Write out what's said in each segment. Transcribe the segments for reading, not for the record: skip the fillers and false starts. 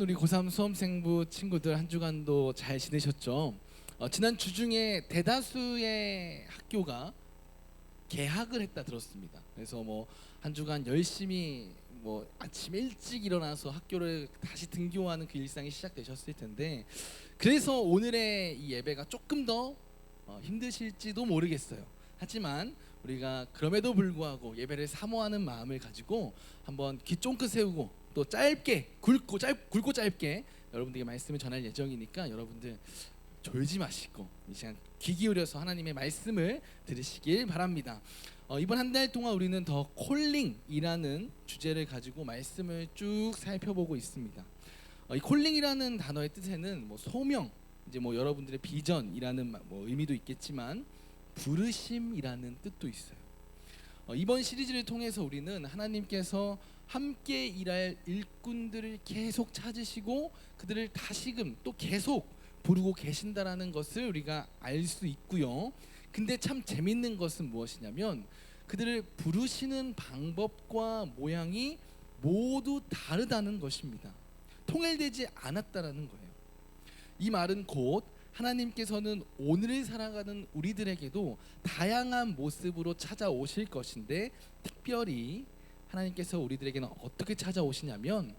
우리 고3 수험생부 친구들 한 주간도 잘 지내셨죠? 지난 주 중에 대다수의 학교가 개학을 했다 들었습니다. 그래서 뭐 한 주간 열심히 뭐 아침 일찍 일어나서 학교를 다시 등교하는 그 일상이 시작되셨을 텐데, 그래서 오늘의 이 예배가 조금 더 힘드실지도 모르겠어요. 하지만 우리가 그럼에도 불구하고 예배를 사모하는 마음을 가지고 한번 귀 쫑긋 세우고 또 짧게 굵고 짧게 여러분들에게 말씀을 전할 예정이니까 여러분들 졸지 마시고 이 시간 귀 기울여서 하나님의 말씀을 들으시길 바랍니다. 이번 한 달 동안 우리는 더 콜링이라는 주제를 가지고 말씀을 쭉 살펴보고 있습니다. 이 콜링이라는 단어의 뜻에는 뭐 소명, 이제 뭐 여러분들의 비전이라는 뭐 의미도 있겠지만 부르심이라는 뜻도 있어요. 이번 시리즈를 통해서 우리는 하나님께서 함께 일할 일꾼들을 계속 찾으시고 그들을 다시금 또 계속 부르고 계신다라는 것을 우리가 알 수 있고요. 근데 참 재밌는 것은 무엇이냐면 그들을 부르시는 방법과 모양이 모두 다르다는 것입니다. 통일되지 않았다라는 거예요. 이 말은 곧 하나님께서는 오늘을 살아가는 우리들에게도 다양한 모습으로 찾아오실 것인데, 특별히 하나님께서 우리들에게는 어떻게 찾아오시냐면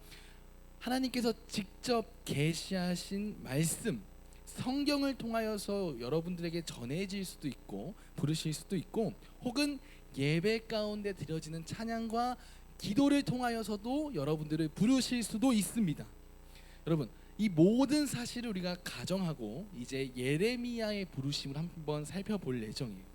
하나님께서 직접 계시하신 말씀, 성경을 통하여서 여러분들에게 전해질 수도 있고 부르실 수도 있고, 혹은 예배 가운데 드려지는 찬양과 기도를 통하여서도 여러분들을 부르실 수도 있습니다. 여러분, 이 모든 사실을 우리가 가정하고 이제 예레미야의 부르심을 한번 살펴볼 예정이에요.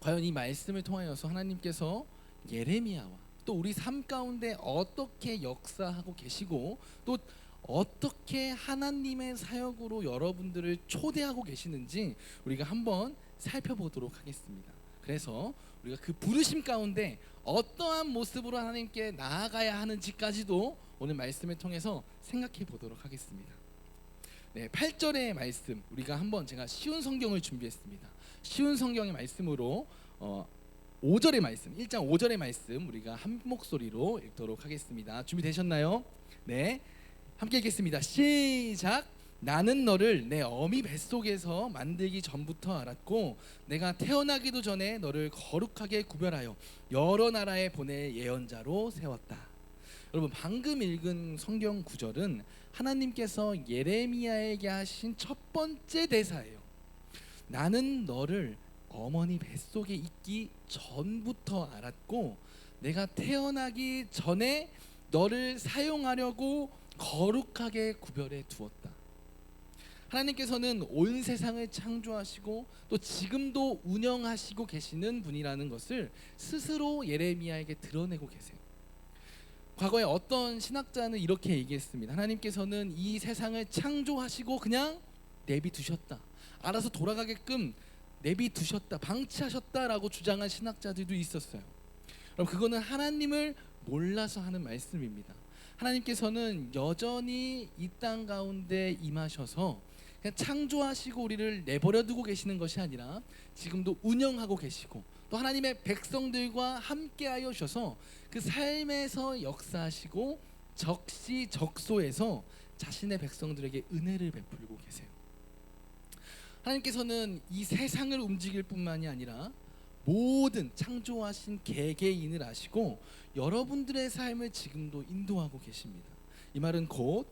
과연 이 말씀을 통하여서 하나님께서 예레미야와 또 우리 삶 가운데 어떻게 역사하고 계시고 또 어떻게 하나님의 사역으로 여러분들을 초대하고 계시는지 우리가 한번 살펴보도록 하겠습니다. 그래서 우리가 그 부르심 가운데 어떠한 모습으로 하나님께 나아가야 하는지까지도 오늘 말씀을 통해서 생각해 보도록 하겠습니다. 네, 8절의 말씀 우리가 한번, 제가 쉬운 성경을 준비했습니다. 쉬운 성경의 말씀으로 5절의 말씀, 1장 5절의 말씀 우리가 한 목소리로 읽도록 하겠습니다. 준비되셨나요? 네, 함께 읽겠습니다. 시작. 나는 너를 내 어미 뱃속에서 만들기 전부터 알았고 내가 태어나기도 전에 너를 거룩하게 구별하여 여러 나라에 보낼 예언자로 세웠다. 여러분, 방금 읽은 성경 구절은 하나님께서 예레미야에게 하신 첫 번째 대사예요. 나는 너를 어머니 뱃속에 있기 전부터 알았고 내가 태어나기 전에 너를 사용하려고 거룩하게 구별해 두었다. 하나님께서는 온 세상을 창조하시고 또 지금도 운영하시고 계시는 분이라는 것을 스스로 예레미야에게 드러내고 계세요. 과거에 어떤 신학자는 이렇게 얘기했습니다. 하나님께서는 이 세상을 창조하시고 그냥 내비두셨다, 알아서 돌아가게끔 내비두셨다, 방치하셨다라고 주장한 신학자들도 있었어요. 그럼 그거는 하나님을 몰라서 하는 말씀입니다. 하나님께서는 여전히 이 땅 가운데 임하셔서 그냥 창조하시고 우리를 내버려 두고 계시는 것이 아니라 지금도 운영하고 계시고 또 하나님의 백성들과 함께하여 주셔서 그 삶에서 역사하시고 적시적소에서 자신의 백성들에게 은혜를 베풀고 계세요. 하나님께서는 이 세상을 움직일 뿐만이 아니라 모든 창조하신 개개인을 아시고 여러분들의 삶을 지금도 인도하고 계십니다. 이 말은 곧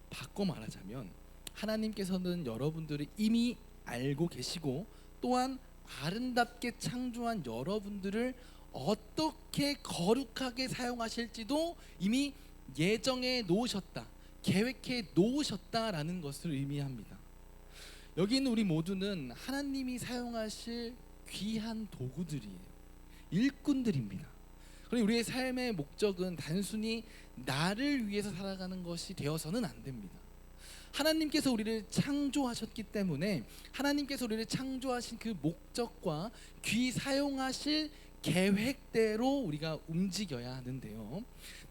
바꿔 말하자면 하나님께서는 여러분들을 이미 알고 계시고 또한 아름답게 창조한 여러분들을 어떻게 거룩하게 사용하실지도 이미 예정해 놓으셨다, 계획해 놓으셨다라는 것을 의미합니다. 여기 있는 우리 모두는 하나님이 사용하실 귀한 도구들이에요. 일꾼들입니다. 그리고 우리의 삶의 목적은 단순히 나를 위해서 살아가는 것이 되어서는 안 됩니다. 하나님께서 우리를 창조하셨기 때문에 하나님께서 우리를 창조하신 그 목적과 귀 사용하실 계획대로 우리가 움직여야 하는데요,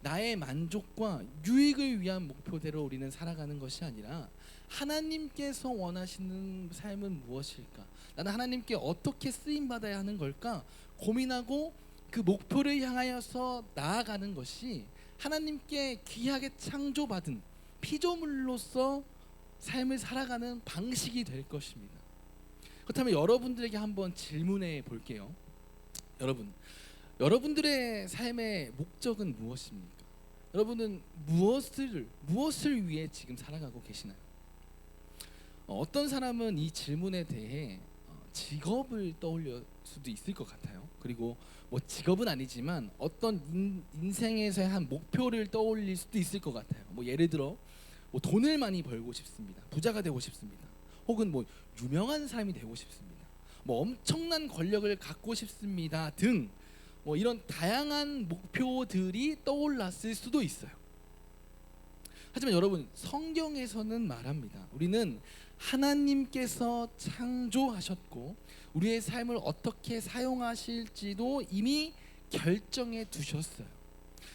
나의 만족과 유익을 위한 목표대로 우리는 살아가는 것이 아니라 하나님께서 원하시는 삶은 무엇일까? 나는 하나님께 어떻게 쓰임받아야 하는 걸까? 고민하고 그 목표를 향하여서 나아가는 것이 하나님께 귀하게 창조받은 피조물로서 삶을 살아가는 방식이 될 것입니다. 그렇다면 여러분들에게 한번 질문해 볼게요. 여러분들의 삶의 목적은 무엇입니까? 여러분은 무엇을 위해 지금 살아가고 계시나요? 어떤 사람은 이 질문에 대해 직업을 떠올릴 수도 있을 것 같아요. 그리고 뭐 직업은 아니지만 어떤 인생에서의 한 목표를 떠올릴 수도 있을 것 같아요. 뭐 예를 들어 뭐 돈을 많이 벌고 싶습니다. 부자가 되고 싶습니다. 혹은 뭐 유명한 사람이 되고 싶습니다. 뭐 엄청난 권력을 갖고 싶습니다. 등 뭐 이런 다양한 목표들이 떠올랐을 수도 있어요. 하지만 여러분, 성경에서는 말합니다. 우리는 하나님께서 창조하셨고 우리의 삶을 어떻게 사용하실지도 이미 결정해 두셨어요.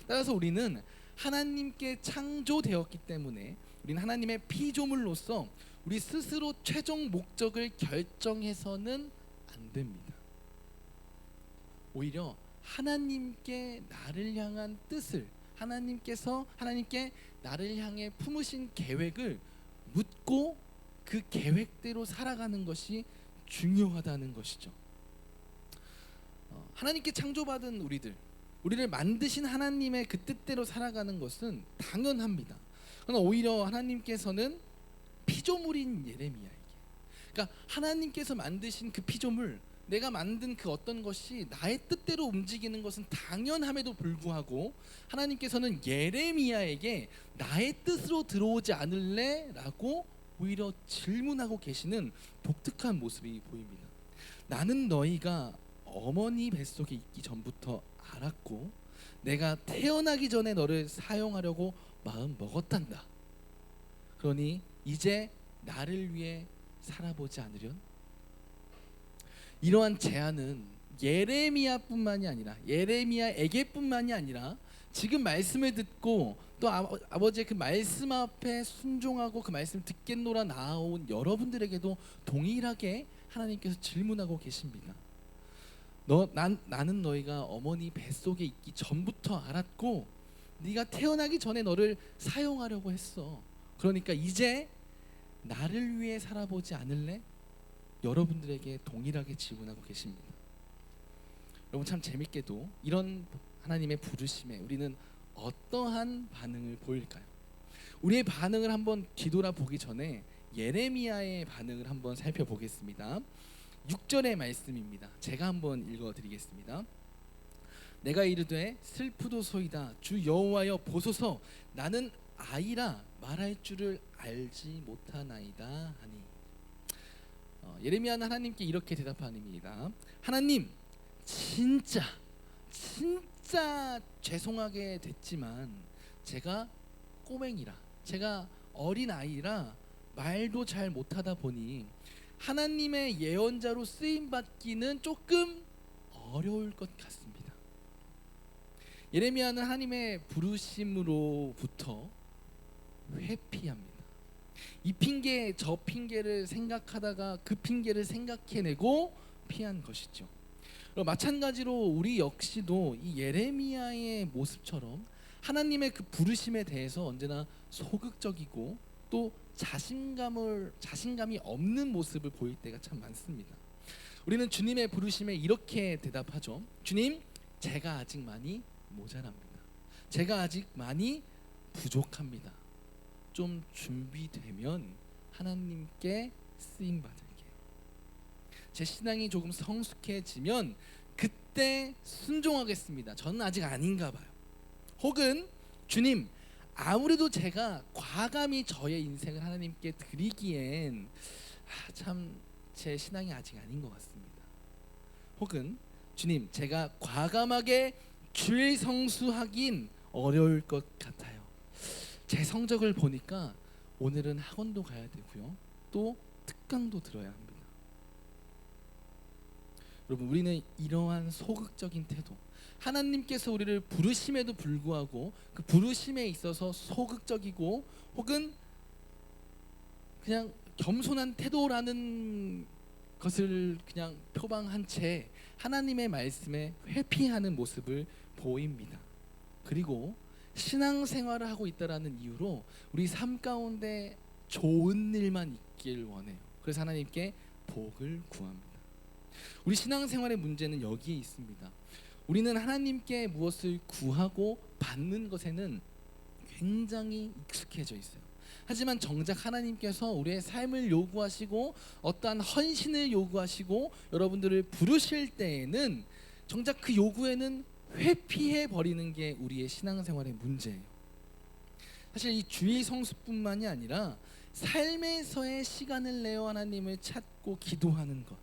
따라서 우리는 하나님께 창조되었기 때문에 우리는 하나님의 피조물로서 우리 스스로 최종 목적을 결정해서는 안 됩니다. 오히려 하나님께 나를 향한 뜻을, 하나님께 나를 향해 품으신 계획을 묻고 그 계획대로 살아가는 것이 중요하다는 것이죠. 하나님께 창조받은 우리를 만드신 하나님의 그 뜻대로 살아가는 것은 당연합니다. 그러나 오히려 하나님께서는 피조물인 예레미야에게, 그러니까 하나님께서 만드신 그 피조물, 내가 만든 그 어떤 것이 나의 뜻대로 움직이는 것은 당연함에도 불구하고 하나님께서는 예레미야에게 나의 뜻으로 들어오지 않을래? 라고 오히려 질문하고 계시는 독특한 모습이 보입니다. 나는 너희가 어머니 뱃속에 있기 전부터 알았고 내가 태어나기 전에 너를 사용하려고 마음 먹었단다. 그러니 이제 나를 위해 살아보지 않으련? 이러한 제안은 예레미야에게뿐만이 아니라 지금 말씀을 듣고 또 아버지의 그 말씀 앞에 순종하고 그 말씀을 듣겠노라 나아온 여러분들에게도 동일하게 하나님께서 질문하고 계십니다. 나는 너희가 어머니 뱃속에 있기 전부터 알았고 네가 태어나기 전에 너를 사용하려고 했어. 그러니까 이제 나를 위해 살아보지 않을래? 여러분들에게 동일하게 질문하고 계십니다. 여러분, 참 재밌게도 이런 하나님의 부르심에 우리는 어떠한 반응을 보일까요? 우리의 반응을 한번 뒤돌아보기 전에 예레미야의 반응을 한번 살펴보겠습니다. 6절의 말씀입니다. 제가 한번 읽어드리겠습니다. 내가 이르되 슬프도소이다 주 여호와여 보소서 나는 아이라 말할 줄을 알지 못하나이다 하니. 예레미야는 하나님께 이렇게 대답합니다. 하나님, 진짜 죄송하게 됐지만 제가 꼬맹이라, 제가 어린 아이라 말도 잘 못하다 보니 하나님의 예언자로 쓰임 받기는 조금 어려울 것 같습니다. 예레미야는 하나님의 부르심으로부터 회피합니다. 이 핑계 저 핑계를 생각하다가 그 핑계를 생각해내고 피한 것이죠. 마찬가지로 우리 역시도 이 예레미야의 모습처럼 하나님의 그 부르심에 대해서 언제나 소극적이고 또 자신감이 없는 모습을 보일 때가 참 많습니다. 우리는 주님의 부르심에 이렇게 대답하죠. 주님, 제가 아직 많이 모자랍니다. 제가 아직 많이 부족합니다. 좀 준비되면 하나님께 쓰임 받을게요. 제 신앙이 조금 성숙해지면 그때 순종하겠습니다. 저는 아직 아닌가 봐요. 혹은 주님, 아무래도 제가 과감히 저의 인생을 하나님께 드리기엔 참 제 신앙이 아직 아닌 것 같습니다. 혹은 주님, 제가 과감하게 줄 성수하긴 어려울 것 같아요. 제 성적을 보니까 오늘은 학원도 가야 되고요. 또 특강도 들어야 합니다. 여러분, 우리는 이러한 소극적인 태도, 하나님께서 우리를 부르심에도 불구하고 그 부르심에 있어서 소극적이고 혹은 그냥 겸손한 태도라는 것을 그냥 표방한 채 하나님의 말씀에 회피하는 모습을 보입니다. 그리고 신앙생활을 하고 있다라는 이유로 우리 삶 가운데 좋은 일만 있길 원해요. 그래서 하나님께 복을 구합니다. 우리 신앙생활의 문제는 여기에 있습니다. 우리는 하나님께 무엇을 구하고 받는 것에는 굉장히 익숙해져 있어요. 하지만 정작 하나님께서 우리의 삶을 요구하시고 어떠한 헌신을 요구하시고 여러분들을 부르실 때에는 정작 그 요구에는 회피해 버리는 게 우리의 신앙생활의 문제예요. 사실 이 주일 성수뿐만이 아니라 삶에서의 시간을 내어 하나님을 찾고 기도하는 것,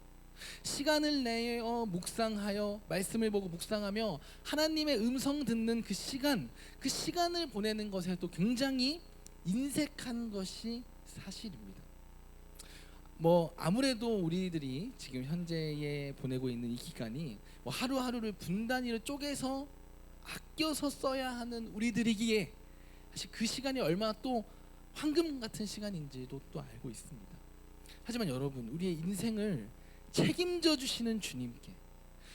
시간을 내어 묵상하여 말씀을 보고 묵상하며 하나님의 음성 듣는 그 시간을 보내는 것에도 굉장히 인색한 것이 사실입니다. 아무래도 우리들이 지금 현재에 보내고 있는 이 기간이 하루하루를 분단위로 쪼개서 아껴서 써야 하는 우리들이기에 사실 그 시간이 얼마나 또 황금 같은 시간인지도 또 알고 있습니다. 하지만 여러분, 우리의 인생을 책임져 주시는 주님께,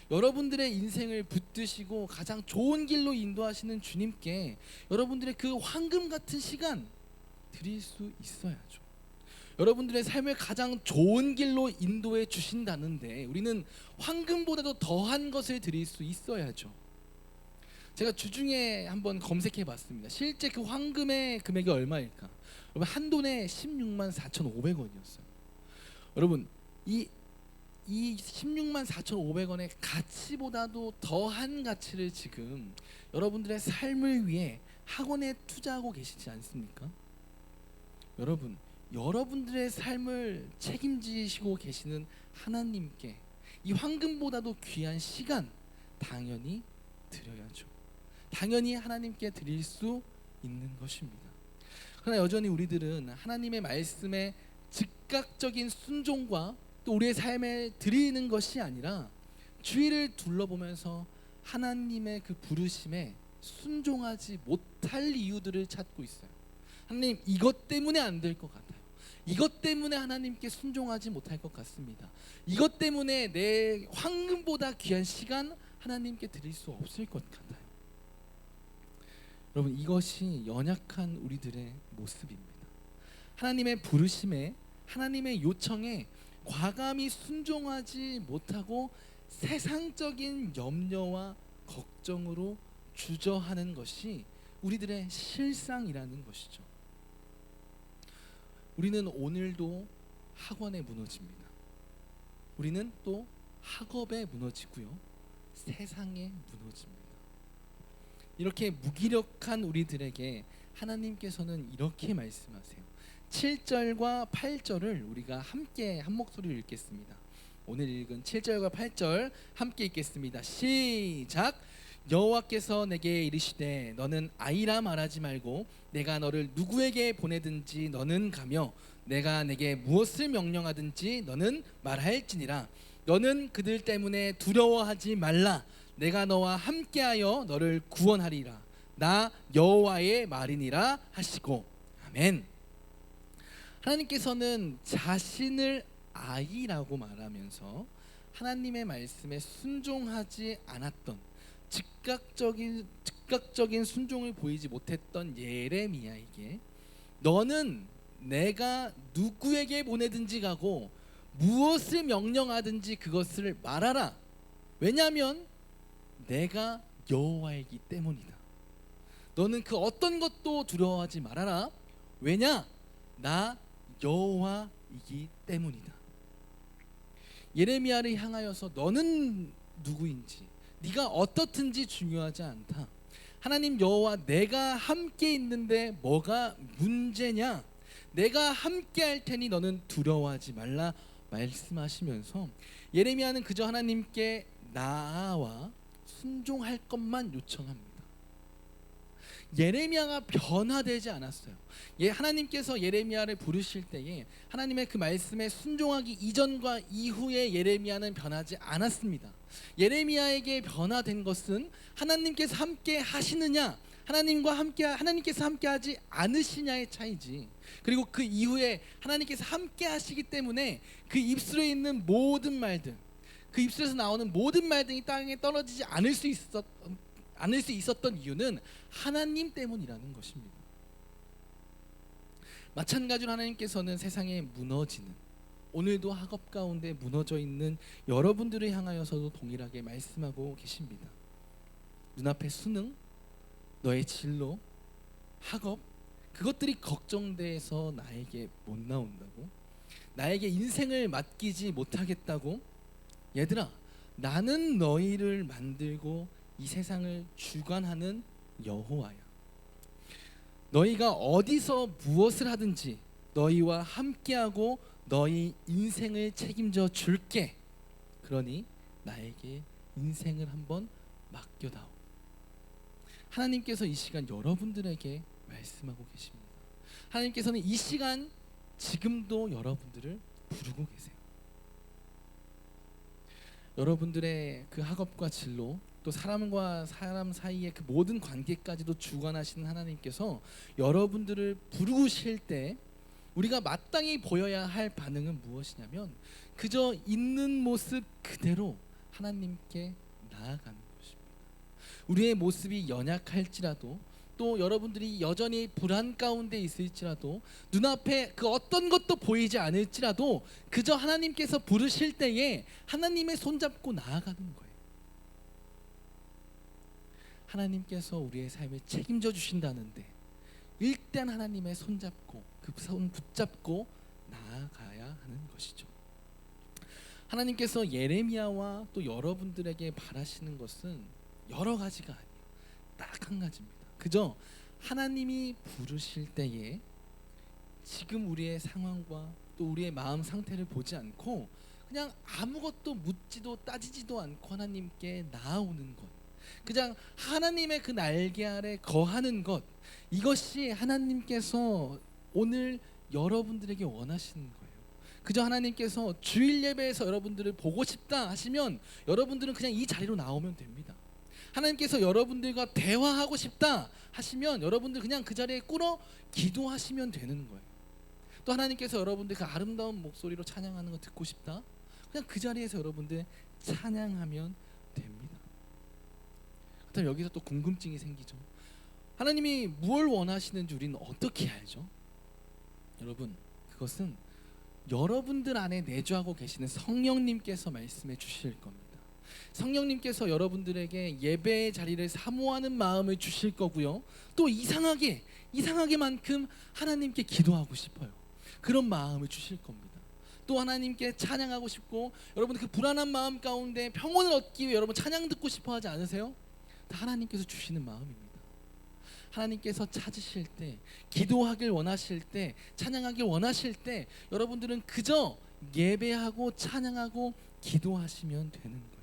여러분들의 인생을 붙드시고 가장 좋은 길로 인도하시는 주님께 여러분들의 그 황금 같은 시간 드릴 수 있어야죠. 여러분들의 삶을 가장 좋은 길로 인도해 주신다는데 우리는 황금보다도 더한 것을 드릴 수 있어야죠. 제가 주중에 한번 검색해 봤습니다. 실제 그 황금의 금액이 얼마일까? 여러분, 한 돈에 16만 4,500원이었어요. 여러분, 이 16만 4,500원의 가치보다도 더한 가치를 지금 여러분들의 삶을 위해 학원에 투자하고 계시지 않습니까? 여러분, 여러분들의 삶을 책임지시고 계시는 하나님께 이 황금보다도 귀한 시간 당연히 드려야죠. 당연히 하나님께 드릴 수 있는 것입니다. 그러나 여전히 우리들은 하나님의 말씀에 즉각적인 순종과 또 우리의 삶에 드리는 것이 아니라 주위를 둘러보면서 하나님의 그 부르심에 순종하지 못할 이유들을 찾고 있어요. 하나님, 이것 때문에 안 될 것 같아요. 이것 때문에 하나님께 순종하지 못할 것 같습니다. 이것 때문에 내 황금보다 귀한 시간 하나님께 드릴 수 없을 것 같아요. 여러분, 이것이 연약한 우리들의 모습입니다. 하나님의 부르심에, 하나님의 요청에 과감히 순종하지 못하고 세상적인 염려와 걱정으로 주저하는 것이 우리들의 실상이라는 것이죠. 우리는 오늘도 학원에 무너집니다. 우리는 또 학업에 무너지고요, 세상에 무너집니다. 이렇게 무기력한 우리들에게 하나님께서는 이렇게 말씀하세요. 7절과 8절을 우리가 함께 한 목소리로 읽겠습니다. 오늘 읽은 7절과 8절 함께 읽겠습니다. 시작. 여호와께서 내게 이르시되 너는 아이라 말하지 말고 내가 너를 누구에게 보내든지 너는 가며 내가 내게 무엇을 명령하든지 너는 말할지니라. 너는 그들 때문에 두려워하지 말라. 내가 너와 함께하여 너를 구원하리라. 나 여호와의 말이니라 하시고. 아멘. 하나님께서는 자신을 아이라고 말하면서 하나님의 말씀에 순종하지 않았던 즉각적인 순종을 보이지 못했던 예레미야에게 너는 내가 누구에게 보내든지 가고 무엇을 명령하든지 그것을 말하라. 왜냐하면 내가 여호와이기 때문이다. 너는 그 어떤 것도 두려워하지 말아라. 왜냐? 나 여호와이기 때문이다. 예레미야를 향하여서 너는 누구인지, 네가 어떻든지 중요하지 않다. 하나님 여호와 내가 함께 있는데 뭐가 문제냐? 내가 함께 할 테니 너는 두려워하지 말라 말씀하시면서 예레미야는 그저 하나님께 나아와 순종할 것만 요청합니다. 예레미야가 변화되지 않았어요. 하나님께서 예레미야를 부르실 때에 하나님의 그 말씀에 순종하기 이전과 이후에 예레미야는 변하지 않았습니다. 예레미야에게 변화된 것은 하나님께서 함께 하시느냐, 하나님께서 함께 하지 않으시냐의 차이지. 그리고 그 이후에 하나님께서 함께 하시기 때문에 그 입술에 있는 모든 말들, 그 입술에서 나오는 모든 말들이 땅에 떨어지지 않을 수 않을 수 있었던 이유는 하나님 때문이라는 것입니다. 마찬가지로 하나님께서는 세상에 무너지는, 오늘도 학업 가운데 무너져 있는 여러분들을 향하여서도 동일하게 말씀하고 계십니다. 눈앞에 수능, 너의 진로, 학업, 그것들이 걱정돼서 나에게 못 나온다고? 나에게 인생을 맡기지 못하겠다고? 얘들아, 나는 너희를 만들고 이 세상을 주관하는 여호와야. 너희가 어디서 무엇을 하든지 너희와 함께하고 너희 인생을 책임져 줄게. 그러니 나에게 인생을 한번 맡겨다오. 하나님께서 이 시간 여러분들에게 말씀하고 계십니다. 하나님께서는 이 시간 지금도 여러분들을 부르고 계세요. 여러분들의 그 학업과 진로, 또 사람과 사람 사이의 그 모든 관계까지도 주관하시는 하나님께서 여러분들을 부르실 때 우리가 마땅히 보여야 할 반응은 무엇이냐면 그저 있는 모습 그대로 하나님께 나아가는 것입니다. 우리의 모습이 연약할지라도, 또 여러분들이 여전히 불안 가운데 있을지라도, 눈앞에 그 어떤 것도 보이지 않을지라도 그저 하나님께서 부르실 때에 하나님의 손잡고 나아가는 거예요. 하나님께서 우리의 삶을 책임져 주신다는데 일단 하나님의 손잡고 그 손 붙잡고 나아가야 하는 것이죠. 하나님께서 예레미야와 또 여러분들에게 바라시는 것은 여러 가지가 아니에요. 딱 한 가지입니다. 그저 하나님이 부르실 때에 지금 우리의 상황과 또 우리의 마음 상태를 보지 않고 그냥 아무것도 묻지도 따지지도 않고 하나님께 나아오는 것, 그냥 하나님의 그 날개 아래 거하는 것, 이것이 하나님께서 오늘 여러분들에게 원하시는 거예요. 그저 하나님께서 주일 예배에서 여러분들을 보고 싶다 하시면 여러분들은 그냥 이 자리로 나오면 됩니다. 하나님께서 여러분들과 대화하고 싶다 하시면 여러분들 그냥 그 자리에 꿇어 기도하시면 되는 거예요. 또 하나님께서 여러분들 그 아름다운 목소리로 찬양하는 거 듣고 싶다, 그냥 그 자리에서 여러분들 찬양하면 됩니다. 그렇다면 여기서 또 궁금증이 생기죠. 하나님이 무엇을 원하시는지 우리는 어떻게 알죠? 여러분, 그것은 여러분들 안에 내주하고 계시는 성령님께서 말씀해 주실 겁니다. 성령님께서 여러분들에게 예배의 자리를 사모하는 마음을 주실 거고요, 또 이상하게만큼 하나님께 기도하고 싶어요. 그런 마음을 주실 겁니다. 또 하나님께 찬양하고 싶고, 여러분 그 불안한 마음 가운데 평온을 얻기 위해 여러분 찬양 듣고 싶어 하지 않으세요? 하나님께서 주시는 마음입니다. 하나님께서 찾으실 때, 기도하길 원하실 때, 찬양하길 원하실 때 여러분들은 그저 예배하고 찬양하고 기도하시면 되는 거예요.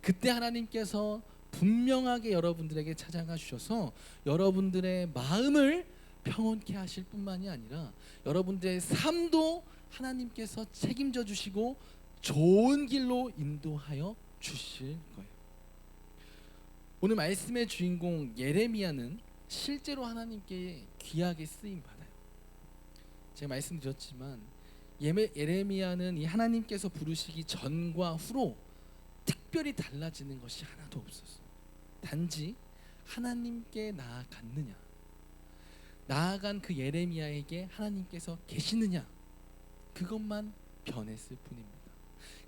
그때 하나님께서 분명하게 여러분들에게 찾아가 주셔서 여러분들의 마음을 평온케 하실 뿐만이 아니라 여러분들의 삶도 하나님께서 책임져 주시고 좋은 길로 인도하여 주실 거예요. 오늘 말씀의 주인공 예레미야는 실제로 하나님께 귀하게 쓰임 받아요. 제가 말씀드렸지만 예레미야는 이 하나님께서 부르시기 전과 후로 특별히 달라지는 것이 하나도 없었어요. 단지 하나님께 나아갔느냐, 나아간 그 예레미야에게 하나님께서 계시느냐, 그것만 변했을 뿐입니다.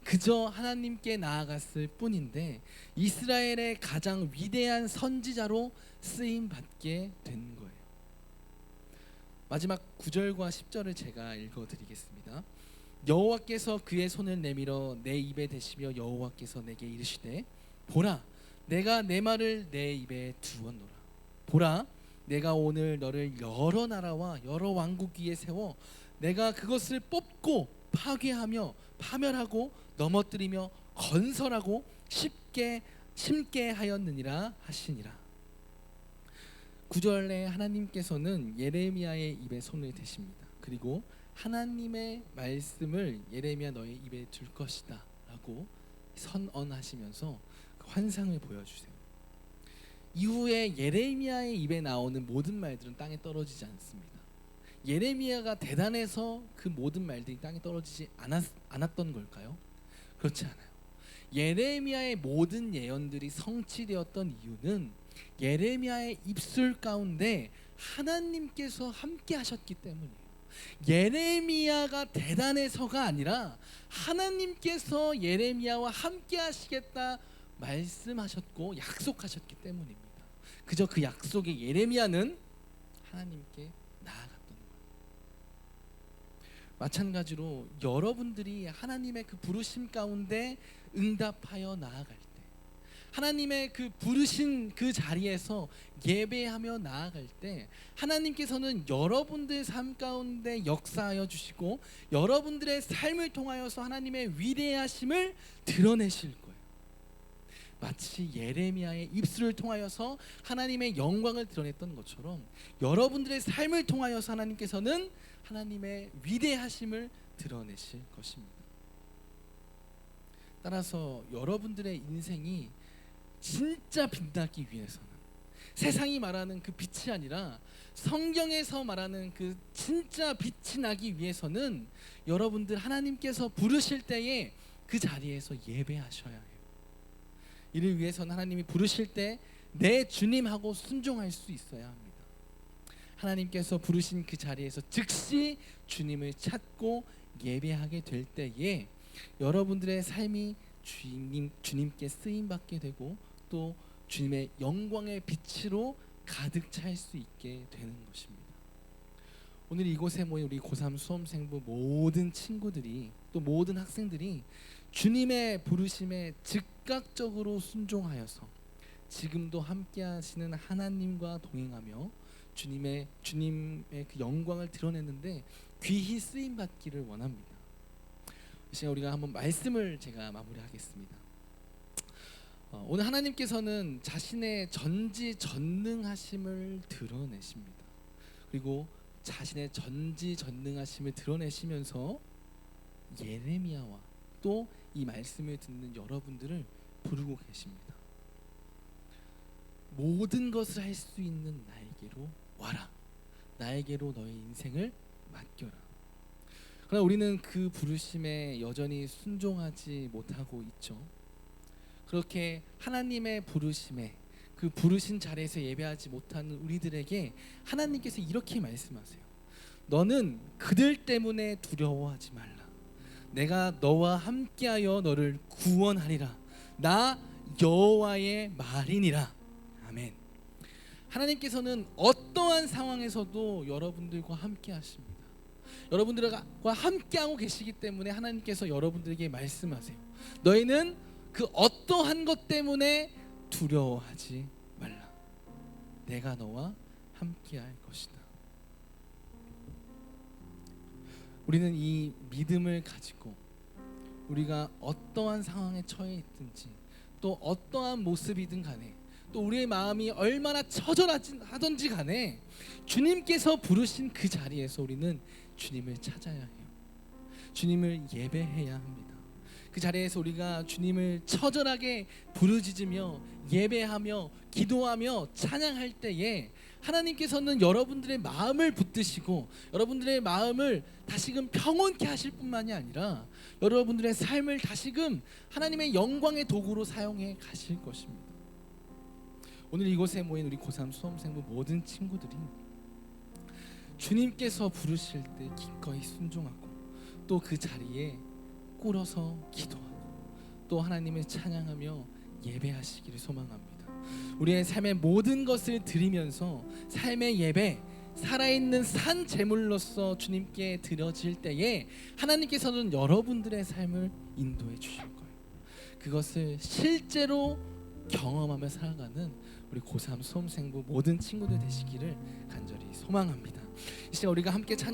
그저 하나님께 나아갔을 뿐인데 이스라엘의 가장 위대한 선지자로 쓰임 받게 된 거예요. 마지막 9절과 10절을 제가 읽어드리겠습니다. 여호와께서 그의 손을 내밀어 내 입에 대시며 여호와께서 내게 이르시되 보라, 내가 내 말을 내 입에 두었노라. 보라, 내가 오늘 너를 여러 나라와 여러 왕국 위에 세워 내가 그것을 뽑고 파괴하며 파멸하고 넘어뜨리며 건설하고 심게 하였느니라 하시니라. 9절에 하나님께서는 예레미야의 입에 손을 대십니다. 그리고 하나님의 말씀을 예레미야 너의 입에 둘 것이다 라고 선언하시면서 그 환상을 보여주세요. 이후에 예레미야의 입에 나오는 모든 말들은 땅에 떨어지지 않습니다. 예레미야가 대단해서 그 모든 말들이 땅에 떨어지지 않았던 걸까요? 그렇지 않아요. 예레미야의 모든 예언들이 성취되었던 이유는 예레미야의 입술 가운데 하나님께서 함께 하셨기 때문이에요. 예레미야가 대단해서가 아니라 하나님께서 예레미야와 함께 하시겠다 말씀하셨고 약속하셨기 때문입니다. 그저 그 약속에 예레미야는 하나님께 나아갔던 거예요. 마찬가지로 여러분들이 하나님의 그 부르심 가운데 응답하여 나아갈 때, 하나님의 그 부르신 그 자리에서 예배하며 나아갈 때 하나님께서는 여러분들 삶 가운데 역사하여 주시고 여러분들의 삶을 통하여서 하나님의 위대하심을 드러내실 거예요. 마치 예레미야의 입술을 통하여서 하나님의 영광을 드러냈던 것처럼 여러분들의 삶을 통하여서 하나님께서는 하나님의 위대하심을 드러내실 것입니다. 따라서 여러분들의 인생이 진짜 빛나기 위해서는 세상이 말하는 그 빛이 아니라 성경에서 말하는 그 진짜 빛이 나기 위해서는 여러분들 하나님께서 부르실 때에 그 자리에서 예배하셔야 해요. 이를 위해서는 하나님이 부르실 때 내 주님하고 순종할 수 있어야 합니다. 하나님께서 부르신 그 자리에서 즉시 주님을 찾고 예배하게 될 때에 여러분들의 삶이 주님께 쓰임받게 되고 또 주님의 영광의 빛으로 가득 찰 수 있게 되는 것입니다. 오늘 이곳에 모인 우리 고3 수험생부 모든 친구들이 또 모든 학생들이 주님의 부르심에 즉각적으로 순종하여서 지금도 함께 하시는 하나님과 동행하며 주님의 그 영광을 드러내는데 귀히 쓰임 받기를 원합니다. 이 시간 우리가 한번 말씀을 제가 마무리하겠습니다. 오늘 하나님께서는 자신의 전지전능하심을 드러내십니다. 그리고 자신의 전지전능하심을 드러내시면서 예레미야와 또 이 말씀을 듣는 여러분들을 부르고 계십니다. 모든 것을 할 수 있는 나에게로 와라. 나에게로 너의 인생을 맡겨라. 그러나 우리는 그 부르심에 여전히 순종하지 못하고 있죠. 그렇게 하나님의 부르심에 그 부르신 자리에서 예배하지 못하는 우리들에게 하나님께서 이렇게 말씀하세요. 너는 그들 때문에 두려워하지 말라. 내가 너와 함께하여 너를 구원하리라. 나 여호와의 말이니라. 아멘. 하나님께서는 어떠한 상황에서도 여러분들과 함께 하십니다. 여러분들과 함께하고 계시기 때문에 하나님께서 여러분들에게 말씀하세요. 너희는 그 어떠한 것 때문에 두려워하지 말라. 내가 너와 함께할 것이다. 우리는 이 믿음을 가지고 우리가 어떠한 상황에 처해 있든지 또 어떠한 모습이든 간에 또 우리의 마음이 얼마나 처절하든지 간에 주님께서 부르신 그 자리에서 우리는 주님을 찾아야 해요. 주님을 예배해야 합니다. 그 자리에서 우리가 주님을 처절하게 부르짖으며 예배하며 기도하며 찬양할 때에 하나님께서는 여러분들의 마음을 붙드시고 여러분들의 마음을 다시금 평온케 하실 뿐만이 아니라 여러분들의 삶을 다시금 하나님의 영광의 도구로 사용해 가실 것입니다. 오늘 이곳에 모인 우리 고3 수험생부 모든 친구들이 주님께서 부르실 때 기꺼이 순종하고 또 그 자리에 꿇어서 기도하고 또 하나님을 찬양하며 예배하시기를 소망합니다. 우리의 삶의 모든 것을 드리면서 삶의 예배, 살아있는 산 제물로서 주님께 드려질 때에 하나님께서는 여러분들의 삶을 인도해 주실 거예요. 그것을 실제로 경험하며 살아가는 우리 고3 수험생부 모든 친구들 되시기를 간절히 소망합니다. 이 시간 우리가 함께 찬양